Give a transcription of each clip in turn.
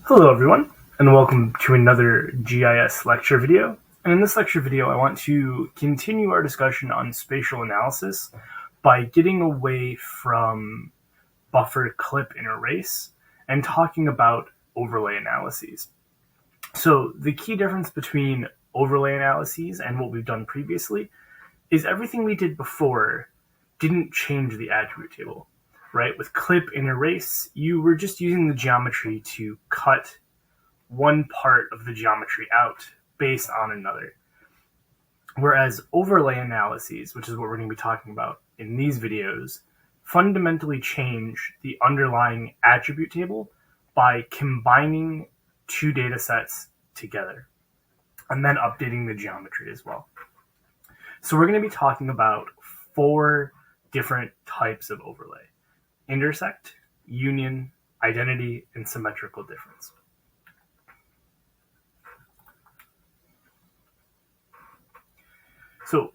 Hello everyone, and welcome to another GIS lecture video. And in this lecture video, I want to continue our discussion on spatial analysis by getting away from buffer, clip, and erase and talking about overlay analyses. So the key difference between overlay analyses and what we've done previously is everything we did before didn't change the attribute table, right? With clip and erase, you were just using the geometry to cut one part of the geometry out based on another. Whereas overlay analyses, which is what we're going to be talking about in these videos, fundamentally change the underlying attribute table by combining two data sets together and then updating the geometry as well. So we're going to be talking about four different types of overlay: intersect, union, identity, and symmetrical difference. So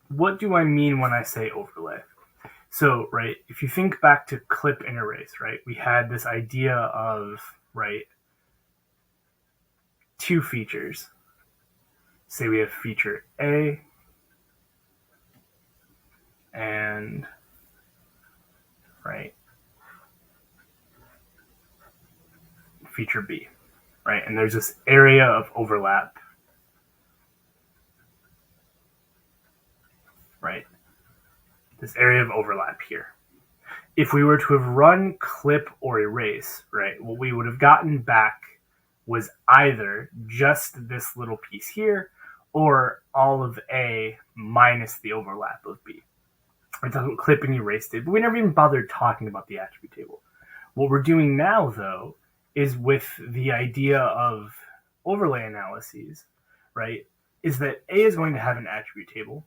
what do I mean when I say overlay? So, right, if you think back to clip and erase, right, we had this idea of, right, two features. Say we have feature A and, right, feature B, right? And there's this area of overlap, right? This area of overlap here. If we were to have run clip or erase, right, what we would have gotten back was either just this little piece here or all of A minus the overlap of B. That's what clip and erase did, but we never even bothered talking about the attribute table. What we're doing now, though, is with the idea of overlay analyses, right, is that A is going to have an attribute table.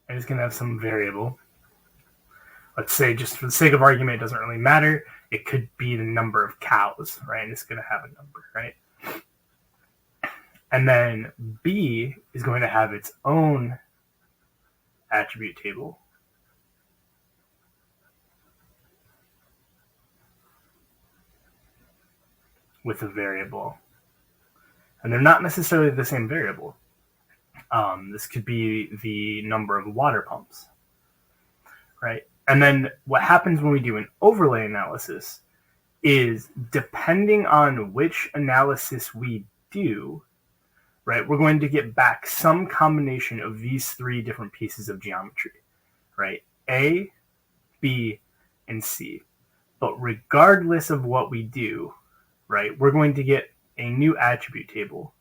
And it's going to have some variable. Let's say, just for the sake of argument, it doesn't really matter. It could be the number of cows, right? And it's going to have a number, right? And then B is going to have its own attribute table. With a variable. And they're not necessarily the same variable. This could be the number of water pumps, right? And then what happens when we do an overlay analysis is, depending on which analysis we do, right, we're going to get back some combination of these three different pieces of geometry, right? A, B, and C. But regardless of what we do, right, we're going to get a new attribute table.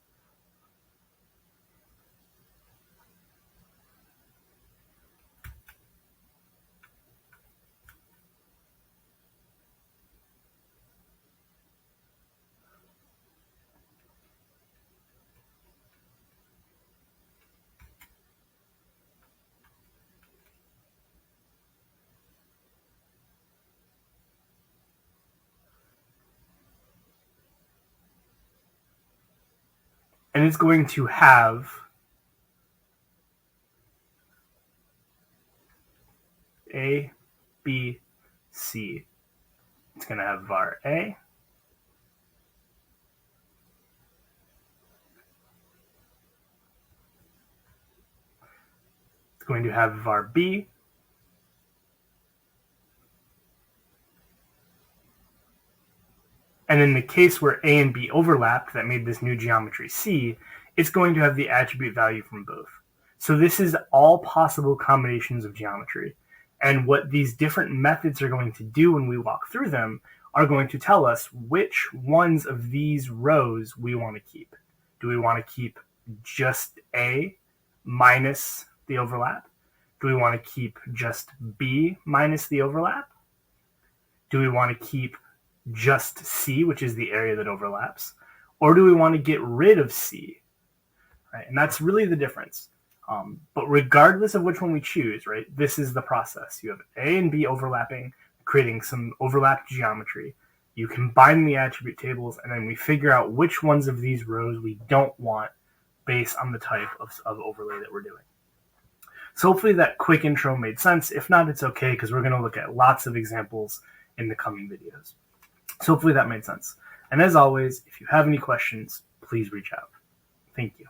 And it's going to have A, B, C. It's going to have var A. It's going to have var B. And in the case where A and B overlapped, that made this new geometry C, it's going to have the attribute value from both. So this is all possible combinations of geometry. And what these different methods are going to do when we walk through them are going to tell us which ones of these rows we want to keep. Do we want to keep just A minus the overlap? Do we want to keep just B minus the overlap? Do we want to keep just C, which is the area that overlaps? Or do we want to get rid of C? Right? And that's really the difference. But regardless of which one we choose, right, this is the process. You have A and B overlapping, creating some overlapped geometry. You combine the attribute tables, and then we figure out which ones of these rows we don't want based on the type of overlay that we're doing. So hopefully that quick intro made sense. If not, it's okay, because we're going to look at lots of examples in the coming videos. So hopefully that made sense. And as always, if you have any questions, please reach out. Thank you.